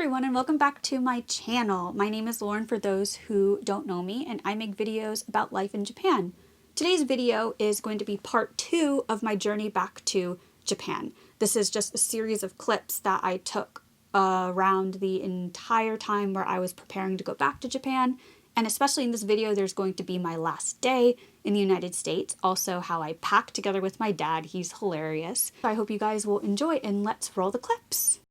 everyone, and welcome back to my channel. My name is Lauren for those who don't know me, and I make videos about life in Japan. Today's video is going to be part 2 of my journey back to Japan. This is just a series of clips that I took around the entire time where I was preparing to go back to Japan, and especially in this video there's going to be my last day in the United States, also how I packed together with my dad. He's hilarious. I hope you guys will enjoy, and let's roll the clips.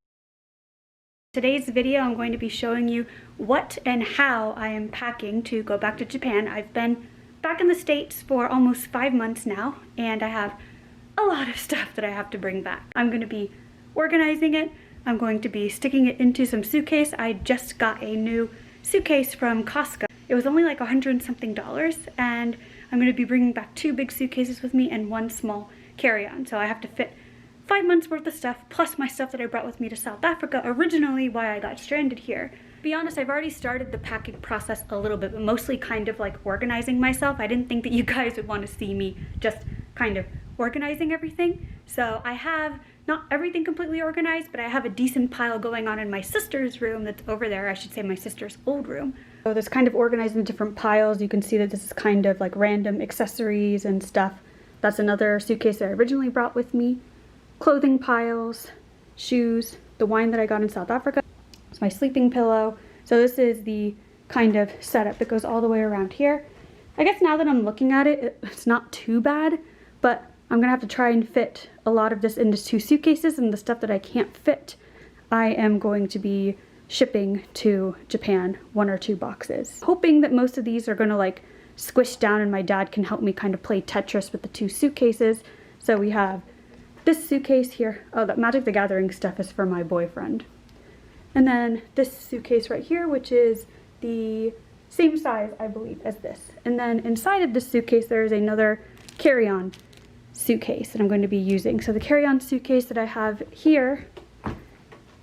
Today's video I'm going to be showing you what and how I am packing to go back to Japan. I've been back in the States for almost 5 months now, and I have a lot of stuff that I have to bring back. I'm going to be organizing it. I'm going to be sticking it into some suitcase. I just got a new suitcase from Costco. It was only like $100 and something, and I'm going to be bringing back 2 big suitcases with me and 1 small carry-on. So I have to fit 5 months worth of stuff, plus my stuff that I brought with me to South Africa, originally why I got stranded here. To be honest, I've already started the packing process a little bit, but mostly kind of like organizing myself. I didn't think that you guys would want to see me just kind of organizing everything. So I have not everything completely organized, but I have a decent pile going on in my sister's room that's over there. I should say my sister's old room. So this kind of organized in different piles. You can see that this is kind of like random accessories and stuff. That's another suitcase that I originally brought with me. Clothing piles, shoes, the wine that I got in South Africa. It's my sleeping pillow. So this is the kind of setup that goes all the way around here. I guess now that I'm looking at it, it's not too bad, but I'm gonna have to try and fit a lot of this into 2 suitcases, and the stuff that I can't fit, I am going to be shipping to Japan, 1 or 2 boxes. Hoping that most of these are gonna like squish down and my dad can help me kind of play Tetris with the 2 suitcases. So we have this suitcase here. Oh, that Magic the Gathering stuff is for my boyfriend. And then this suitcase right here, which is the same size, I believe, as this. And then inside of this suitcase, there is another carry-on suitcase that I'm going to be using. So the carry-on suitcase that I have here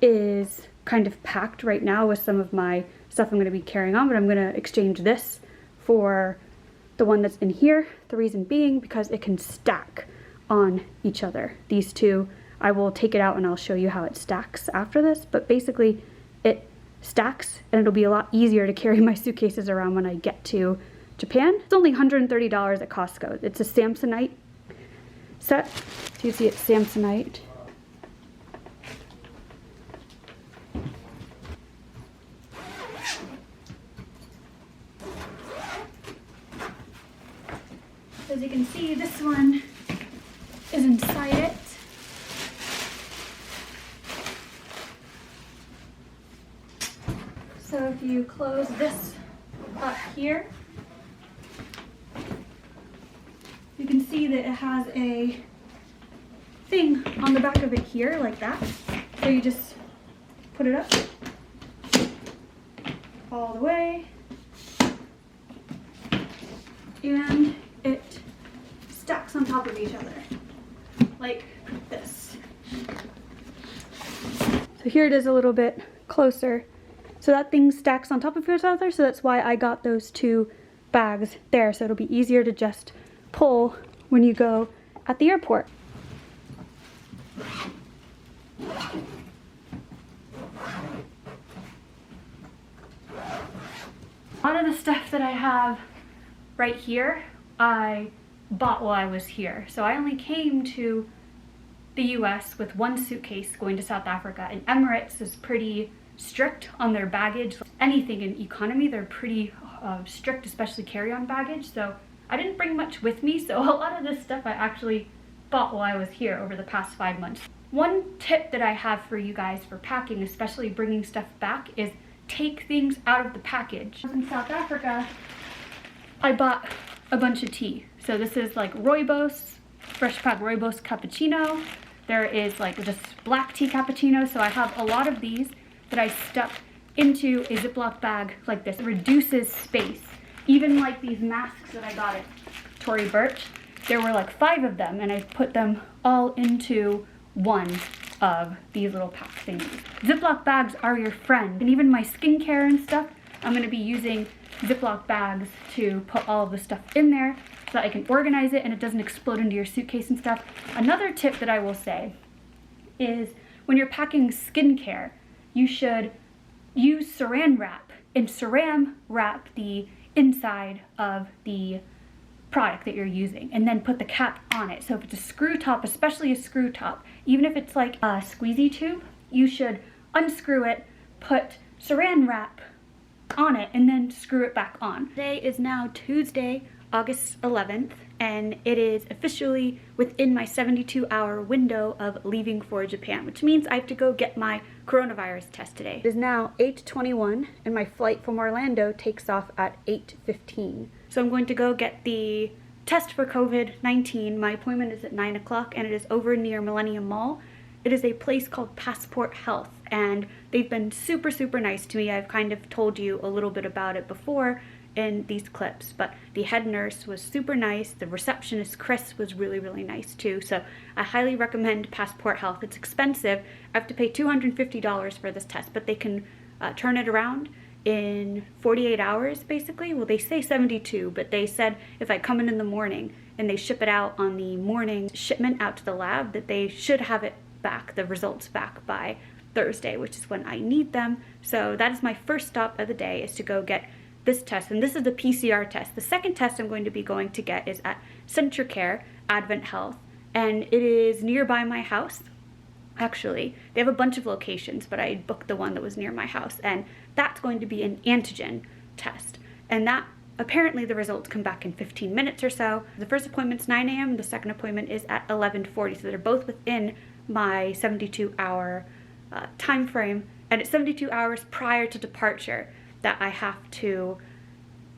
is kind of packed right now with some of my stuff I'm going to be carrying on, but I'm going to exchange this for the one that's in here. The reason being because it can stack on each other. These 2, I will take it out and I'll show you how it stacks after this, but basically it stacks and it'll be a lot easier to carry my suitcases around when I get to Japan. It's only $130 at Costco. It's a Samsonite set. So you see it's Samsonite. As you can see, this one is inside it. So if you close this up here, you can see that it has a thing on the back of it here, like that. So you just put it up all the way, and it stacks on top of each other like this. So here it is a little bit closer. So that thing stacks on top of each other, so that's why I got those 2 bags there, so it'll be easier to just pull when you go at the airport. A lot of the stuff that I have right here, I bought while I was here. So I only came to the US with 1 suitcase going to South Africa, and Emirates is pretty strict on their baggage. Anything in economy, they're pretty strict, especially carry-on baggage. So I didn't bring much with me, so a lot of this stuff I actually bought while I was here over the past 5 months. One tip that I have for you guys for packing, especially bringing stuff back, is take things out of the package. In South Africa, I bought a bunch of tea. So this is like rooibos, fresh packed rooibos cappuccino. There is like just black tea cappuccino. So I have a lot of these that I stuck into a Ziploc bag like this. It reduces space. Even like these masks that I got at Tory Burch, there were like 5 of them, and I put them all into one of these little pack thingies. Ziploc bags are your friend, and even my skincare and stuff, I'm going to be using Ziploc bags to put all of the stuff in there so that I can organize it and it doesn't explode into your suitcase and stuff. Another tip that I will say is when you're packing skincare, you should use saran wrap and saran wrap the inside of the product that you're using and then put the cap on it. So if it's a screw top, especially a screw top, even if it's like a squeezy tube, you should unscrew it, put saran wrap on it, and then screw it back on. Today is now Tuesday, August 11th, and it is officially within my 72-hour window of leaving for Japan, which means I have to go get my coronavirus test today. It is now 8:21 and my flight from Orlando takes off at 8:15. So I'm going to go get the test for COVID-19. My appointment is at 9 o'clock and it is over near Millennium Mall. It is a place called Passport Health and they've been super, super nice to me. I've kind of told you a little bit about it before in these clips, but the head nurse was super nice. The receptionist, Chris, was really, really nice too. So I highly recommend Passport Health. It's expensive. I have to pay $250 for this test, but they can turn it around in 48 hours basically. Well, they say 72, but they said if I come in the morning and they ship it out on the morning shipment out to the lab, that they should have it back, the results back by Thursday, which is when I need them. So that is my first stop of the day, is to go get this test, and this is the PCR test. The second test I'm going to be going to get is at Centricare Advent Health, and it is nearby my house. Actually, they have a bunch of locations, but I booked the one that was near my house, and that's going to be an antigen test, and that apparently the results come back in 15 minutes or so. The first appointment's 9 a.m. The second appointment is at 11:40, so they're both within my 72-hour time frame, and it's 72 hours prior to departure that I have to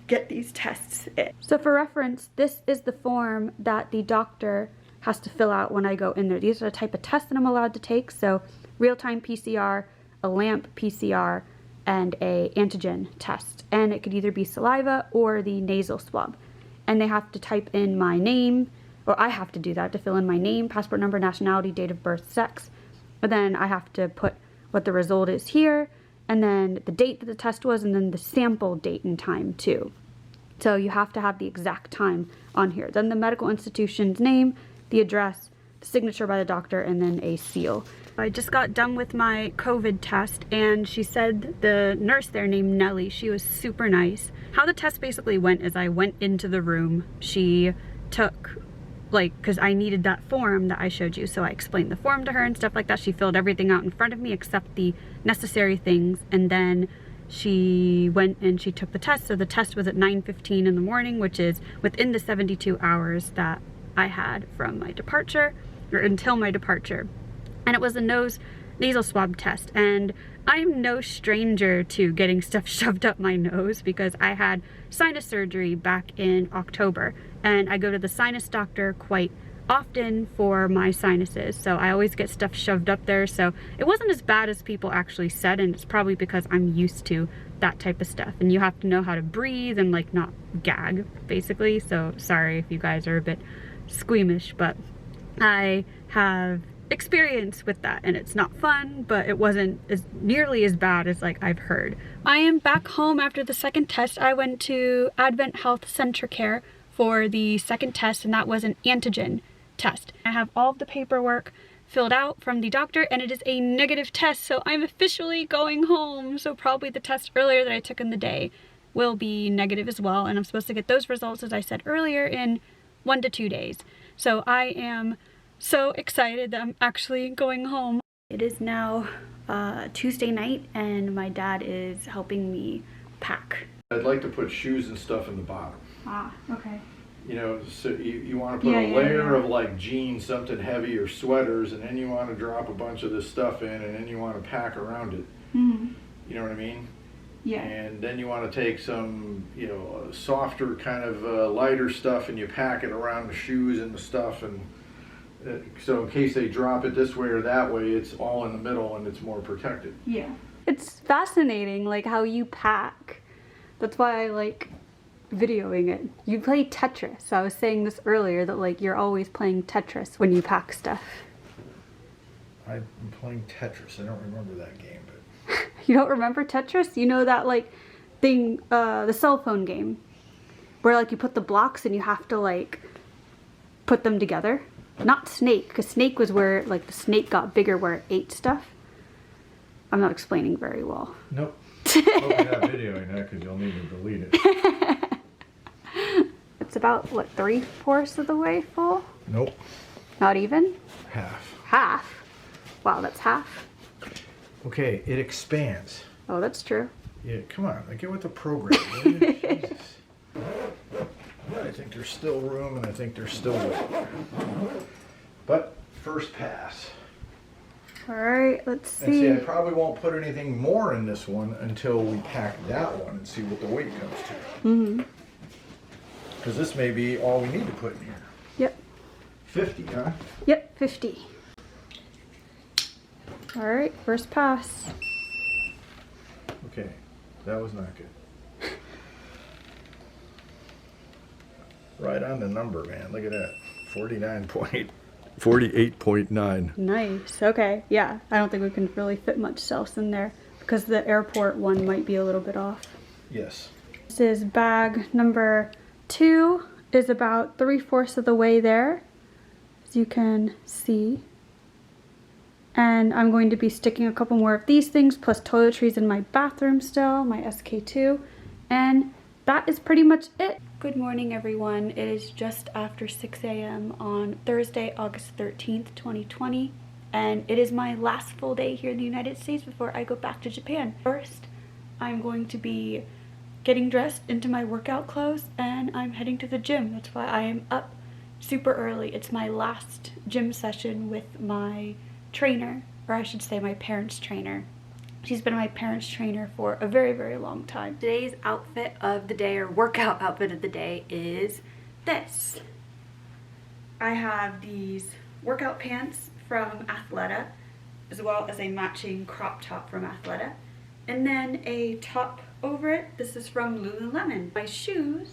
get these tests in. So for reference, this is the form that the doctor has to fill out when I go in there. These are the type of tests that I'm allowed to take. So real-time PCR, a LAMP PCR, and a antigen test. And it could either be saliva or the nasal swab. And they have to type in my name, or I have to do that, to fill in my name, passport number, nationality, date of birth, sex. But then I have to put what the result is here, and then the date that the test was, and then the sample date and time too. So you have to have the exact time on here. Then the medical institution's name, the address, the signature by the doctor, and then a seal. I just got done with my COVID test, and she said, the nurse there named Nellie, she was super nice. How the test basically went is I went into the room, she took, because I needed that form that I showed you, so I explained the form to her and stuff like that. She filled everything out in front of me except the necessary things, and then she went and she took the test. So the test was at 9:15 in the morning, which is within the 72 hours that I had from my departure, or until my departure. And it was a nasal swab test, and I'm no stranger to getting stuff shoved up my nose because I had sinus surgery back in October, and I go to the sinus doctor quite often for my sinuses, so I always get stuff shoved up there. So it wasn't as bad as people actually said, and it's probably because I'm used to that type of stuff, and you have to know how to breathe and like not gag basically. So sorry if you guys are a bit squeamish, but I have experience with that, and it's not fun, but it wasn't as nearly as bad as like I've heard. I am back home after the second test. I went to Advent Health Centricare for the second test, and that was an antigen test. I have all of the paperwork filled out from the doctor, and it is a negative test, so I'm officially going home. So probably the test earlier that I took in the day will be negative as well, and I'm supposed to get those results, as I said earlier, in 1 to 2 days. So I am so excited that I'm actually going home. It is now Tuesday night, and my dad is helping me pack. I'd like to put shoes and stuff in the bottom. Ah, okay. You know, so you want to put a layer of like jeans, something heavy, or sweaters, and then you want to drop a bunch of this stuff in, and then you want to pack around it. Mm-hmm. You know what I mean? Yeah. And then you want to take some, you know, softer kind of lighter stuff, and you pack it around the shoes and the stuff, and so in case they drop it this way or that way, it's all in the middle and it's more protected. Yeah. It's fascinating, like, how you pack. That's why I like videoing it. You play Tetris. I was saying this earlier, that like you're always playing Tetris when you pack stuff. I'm playing Tetris. I don't remember that game, but You don't remember Tetris? You know that like thing, the cell phone game, where like you put the blocks and you have to like put them together? Not Snake, because Snake was where like the snake got bigger, where it ate stuff. I'm not explaining very well. Nope. Hope you're not videoing that because you'll need to delete it. It's about, what, 3/4 of the way full? Nope. Not even? Half. Half? Wow, that's half. Okay, it expands. Oh, that's true. Yeah, come on, like, get with the program. Jesus. I think there's still room, and I think there's still weight. But first pass. All right, let's see. And see, I probably won't put anything more in this one until we pack that one and see what the weight comes to. Mm-hmm. Because this may be all we need to put in here. Yep. 50, huh? Yep, 50. All right, first pass. Okay, that was not good. Right on the number, man. Look at that. 48.9. Nice. Okay. Yeah. I don't think we can really fit much else in there because the airport one might be a little bit off. Yes. This is bag number 2 is about 3/4 of the way there, as you can see. And I'm going to be sticking a couple more of these things plus toiletries in my bathroom still, my SK2. And that is pretty much it. Good morning, everyone. It is just after 6 a.m. on Thursday, August 13th, 2020. And it is my last full day here in the United States before I go back to Japan. First, I'm going to be getting dressed into my workout clothes and I'm heading to the gym. That's why I am up super early. It's my last gym session with my trainer, or I should say my parents' trainer. She's been my parents' trainer for a very, very long time. Today's outfit of the day, or workout outfit of the day, is this. I have these workout pants from Athleta, as well as a matching crop top from Athleta, and then a top over it. This is from Lululemon. My shoes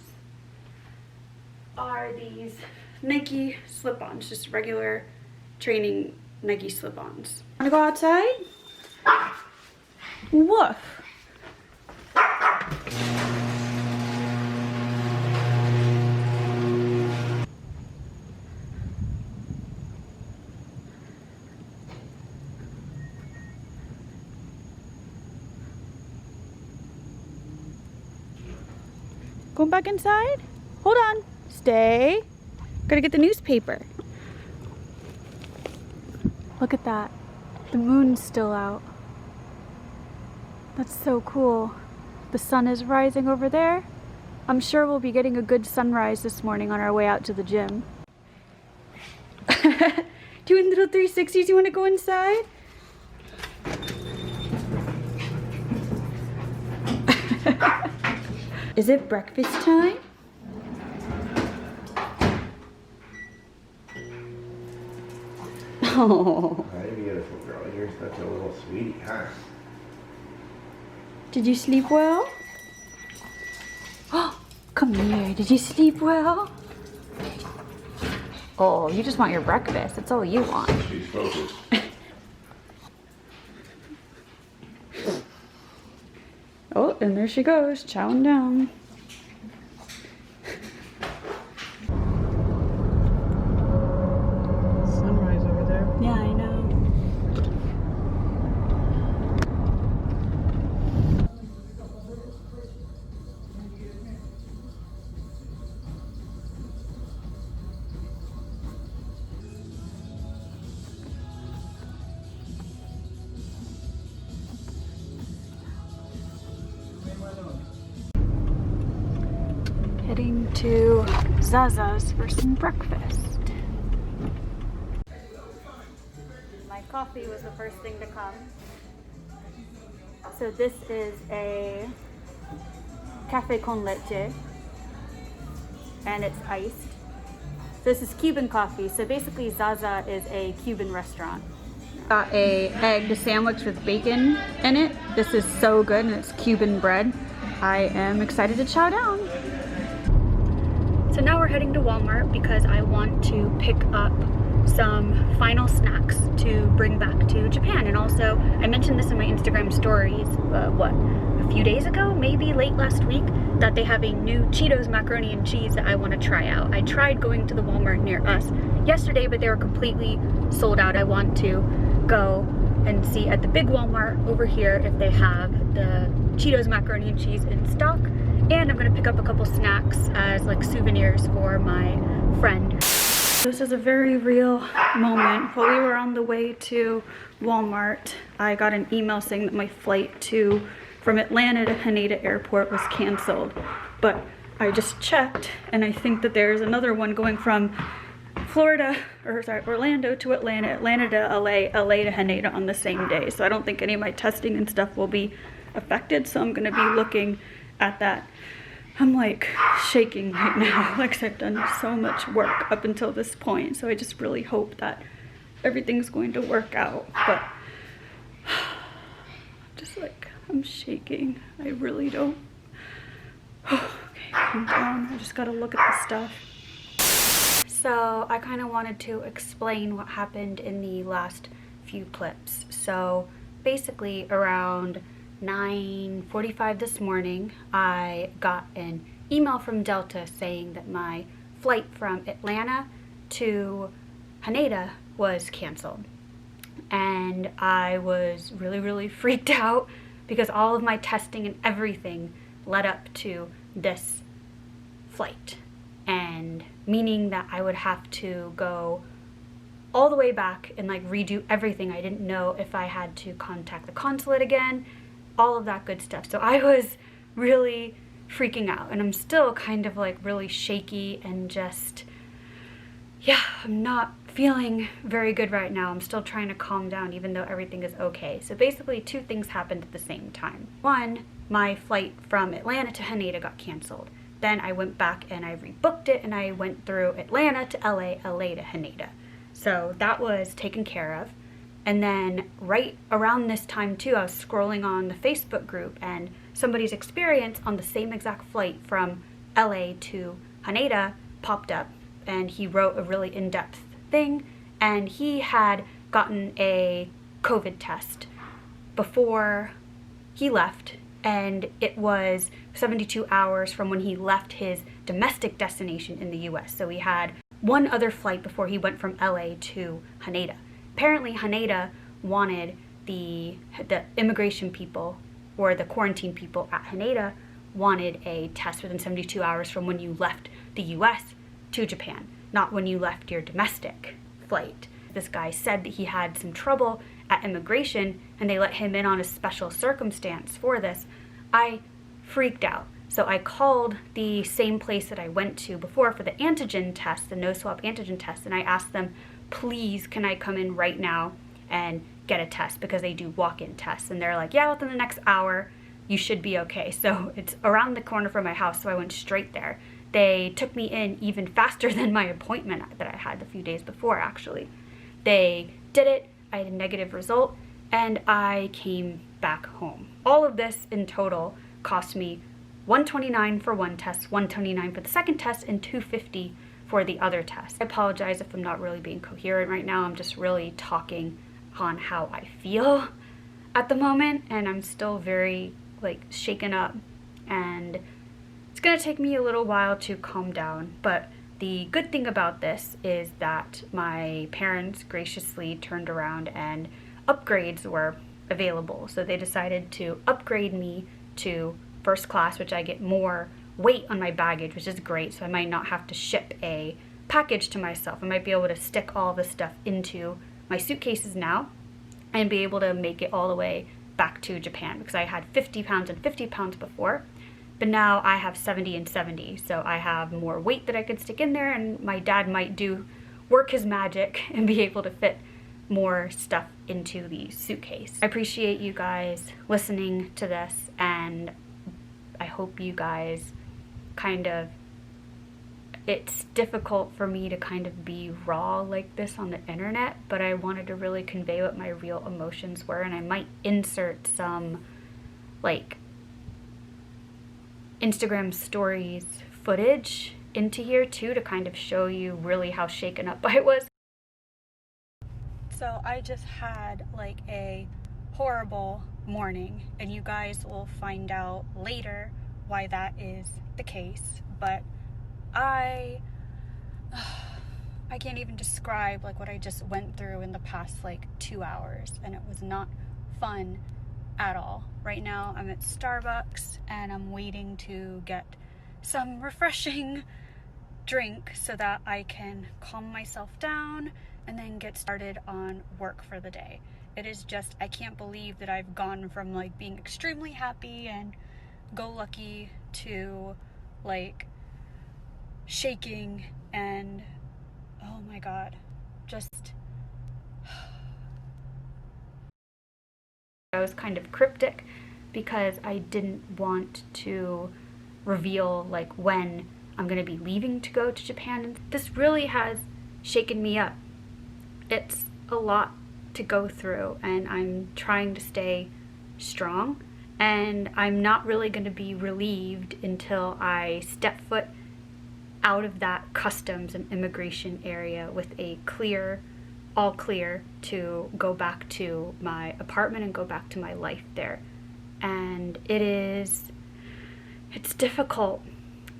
are these Nike slip-ons, just regular training Nike slip-ons. Wanna go outside? Woof. Going back inside? Hold on. Stay. Gotta get the newspaper. Look at that. The moon's still out. That's so cool. The sun is rising over there. I'm sure we'll be getting a good sunrise this morning on our way out to the gym. Doing little 360s. You want to go inside? Is it breakfast time? Oh. Hi, beautiful girl. You're such a little sweetie, huh? Did you sleep well? Oh, come here. Did you sleep well? Oh, you just want your breakfast. That's all you want. She's focused. Oh, and there she goes, chowing down. Sunrise over there. Yeah, I know. Heading to Zaza's for some breakfast. My coffee was the first thing to come. So this is a cafe con leche and it's iced. So this is Cuban coffee. So basically Zaza is a Cuban restaurant. Got a egg sandwich with bacon in it. This is so good and it's Cuban bread. I am excited to chow down. So now we're heading to Walmart because I want to pick up some final snacks to bring back to Japan. And also, I mentioned this in my Instagram stories, a few days ago, maybe late last week, that they have a new Cheetos macaroni and cheese that I want to try out. I tried going to the Walmart near us yesterday, but they were completely sold out. I want to go and see at the big Walmart over here if they have the Cheetos macaroni and cheese in stock. And I'm gonna pick up a couple snacks as like souvenirs for my friend. This is a very real moment. While we were on the way to Walmart, I got an email saying that my flight from Atlanta to Haneda Airport was canceled. But I just checked, and I think that there's another one going from Orlando to Atlanta, Atlanta to LA, LA to Haneda on the same day. So I don't think any of my testing and stuff will be affected. So I'm gonna be looking at that. I'm like shaking right now, like I've done so much work up until this point. So I just really hope that everything's going to work out. But just like, I'm shaking. I really don't. Okay, calm down. I just gotta look at the stuff. So I kind of wanted to explain what happened in the last few clips. So basically around 9:45 this morning, I got an email from Delta saying that my flight from Atlanta to Haneda was canceled. And I was really freaked out because all of my testing and everything led up to this flight. And meaning that I would have to go all the way back and like redo everything. I didn't know if I had to contact the consulate again, all of that good stuff. So I was really freaking out, and I'm still kind of like really shaky and just, yeah, I'm not feeling very good right now. I'm still trying to calm down even though everything is okay. So basically two things happened at the same time. One, my flight from Atlanta to Haneda got canceled. Then I went back and I rebooked it, and I went through Atlanta to LA, LA to Haneda. So that was taken care of. And then right around this time too, I was scrolling on the Facebook group, and somebody's experience on the same exact flight from LA to Haneda popped up, and he wrote a really in-depth thing, and he had gotten a COVID test before he left, and it was 72 hours from when he left his domestic destination in the US. So he had one other flight before he went from LA to Haneda. Apparently Haneda wanted the immigration people, or the quarantine people at Haneda, wanted a test within 72 hours from when you left the US to Japan, not when you left your domestic flight. This guy said that he had some trouble at immigration and they let him in on a special circumstance for this. I freaked out. So I called the same place that I went to before for the antigen test, the no-swab antigen test, and I asked them, please, can I come in right now and get a test, because they do walk-in tests. And they're like, yeah, within the next hour, you should be okay. So it's around the corner from my house, so I went straight there. They took me in even faster than my appointment that I had a few days before, actually. They did it, I had a negative result, and I came back home. All of this in total cost me $129 for one test, $129 for the second test, and $250 for the other test. I apologize if I'm not really being coherent right now. I'm just really talking on how I feel at the moment, and I'm still very like shaken up, and it's gonna take me a little while to calm down. But the good thing about this is that my parents graciously turned around and upgrades were available. So they decided to upgrade me to first class, which I get more weight on my baggage, which is great. So I might not have to ship a package to myself. I might be able to stick all this stuff into my suitcases now and be able to make it all the way back to Japan, because I had 50 pounds and 50 pounds before, but now I have 70 and 70. So I have more weight that I could stick in there, and my dad might work his magic and be able to fit more stuff into the suitcase. I appreciate you guys listening to this, and I hope you guys it's difficult for me to kind of be raw like this on the internet, but I wanted to really convey what my real emotions were, and I might insert some like Instagram stories footage into here too to kind of show you really how shaken up I was. So I just had like a horrible morning, and you guys will find out later why that is the case. But I can't even describe like what I just went through in the past like 2 hours, and it was not fun at all. Right now I'm at Starbucks and I'm waiting to get some refreshing drink so that I can calm myself down and then get started on work for the day. It is just, I can't believe that I've gone from like being extremely happy and go lucky to like shaking and oh my god, just I was kind of cryptic because I didn't want to reveal like when I'm going to be leaving to go to Japan. This really has shaken me up. It's a lot to go through, and I'm trying to stay strong, and I'm not really going to be relieved until I step foot out of that customs and immigration area with a clear, all clear to go back to my apartment and go back to my life there. And it's difficult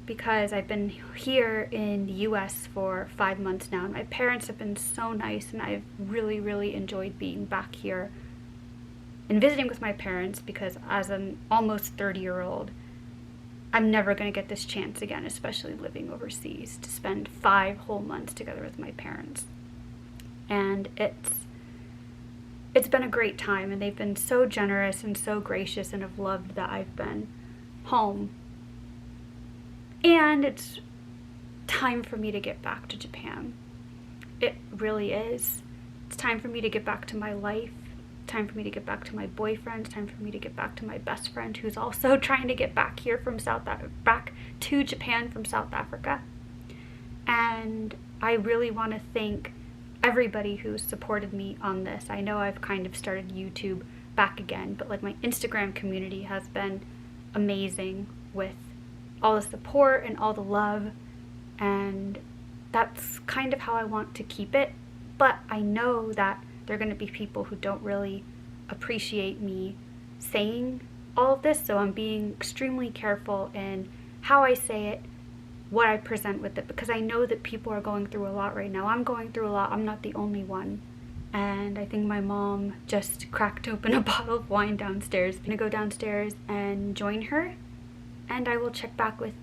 because I've been here in the US for 5 months now, and my parents have been so nice, and I've really, really enjoyed being back here and visiting with my parents, because as an almost 30-year-old, I'm never going to get this chance again, especially living overseas, to spend 5 whole months together with my parents. And it's been a great time, and they've been so generous and so gracious and have loved that I've been home. And it's time for me to get back to Japan. It really is. It's time for me to get back to my life. Time for me to get back to my boyfriend. Time for me to get back to my best friend, who's also trying to get back here from back to Japan from South Africa. And I really want to thank everybody who's supported me on this. I know I've kind of started YouTube back again, but like my Instagram community has been amazing with all the support and all the love, and that's kind of how I want to keep it. But I know that there are going to be people who don't really appreciate me saying all of this, so I'm being extremely careful in how I say it, what I present with it, because I know that people are going through a lot right now. I'm going through a lot. I'm not the only one. And I think my mom just cracked open a bottle of wine downstairs. I'm gonna go downstairs and join her, and I will check back with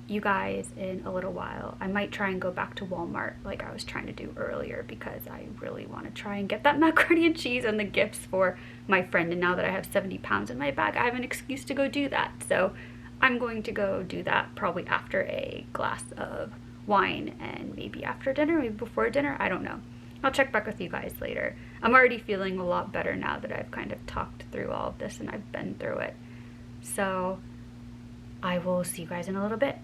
you guys in a little while. I might try and go back to Walmart like I was trying to do earlier, because I really want to try and get that macaroni and cheese and the gifts for my friend. And now that I have 70 pounds in my bag, I have an excuse to go do that. So I'm going to go do that probably after a glass of wine, and maybe after dinner, maybe before dinner, I don't know. I'll check back with you guys later. I'm already feeling a lot better now that I've kind of talked through all of this and I've been through it. So I will see you guys in a little bit.